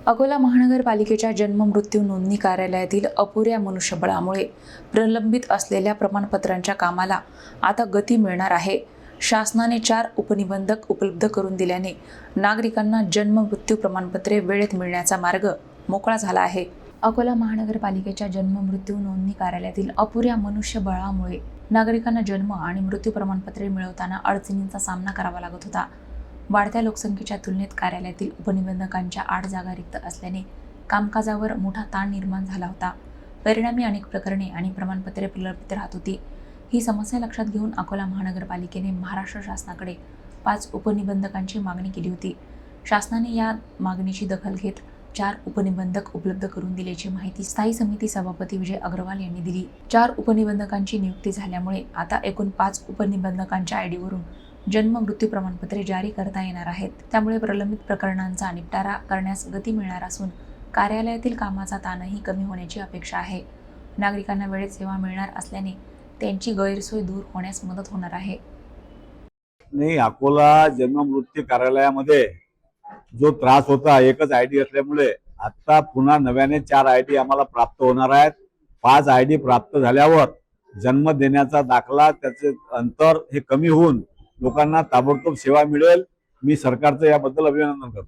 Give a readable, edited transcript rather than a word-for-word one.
अकोला महानगरपालिकेच्या जन्म मृत्यू नोंदणी कार्यालयातील अपुऱ्या मनुष्यबळामुळे प्रलंबित असलेल्या प्रमाणपत्रांच्या कामाला आता गती मिळणार आहे। शासनाने 4 उपनिबंधक उपलब्ध करून दिल्याने नागरिकांना जन्म मृत्यू प्रमाणपत्रे वेळेत मिळण्याचा मार्ग मोकळा झाला आहे। अकोला महानगरपालिकेच्या जन्म मृत्यू नोंदणी कार्यालयातील अपुऱ्या मनुष्यबळामुळे नागरिकांना जन्म आणि मृत्यू प्रमाणपत्रे मिळवताना अडचणींचा सामना करावा लागत होता। वाढत्या लोकसंख्येच्या तुलनेत कार्यालयातील उपनिबंधकांच्या 8 जागा रिक्त असल्याने कामकाजावर मोठा ताण निर्माण झाला होता। परिणामी अनेक प्रकरणे आणि प्रमाणपत्रे प्रलंबित राहत होती। ही समस्या लक्षात घेऊन अकोला महानगरपालिकेने महाराष्ट्र शासनाकडे 5 उपनिबंधकांची मागणी केली होती। शासनाने या मागणीची दखल घेत 4 उपनिबंधक उपलब्ध करून दिल्याची माहिती स्थायी समिती सभापती विजय अग्रवाल यांनी दिली। 4 उपनिबंधकांची नियुक्ती झाल्यामुळे आता एकूण 5 उपनिबंधकांच्या आयडीवरून जन्म मृत्यू प्रमाणपत्रे जारी करता येणार आहेत। त्यामुळे प्रलंबित प्रकरणांचा निपटारा करण्यास गती मिळणार असून कार्यालयातील कामाचा ताणही कमी होण्याची अपेक्षा आहे। नागरिकांना वेळेत सेवा मिळणार असल्याने त्यांची गैरसोय दूर होण्यास मदत होणार आहे। अकोला जन्म मृत्यू कार्यालयामध्ये जो त्रास होता एकच आयडी असल्यामुळे आता पुन्हा नव्याने 4 आयडी आम्हाला प्राप्त होणार आहेत। 5 आयडी प्राप्त झाल्यावर जन्म देण्याचा दाखला त्याचे अंतर हे कमी होऊन लोकांना ताबडतोब सेवा मिळेल। मी सरकारचं याबद्दल अभिनंदन करतो।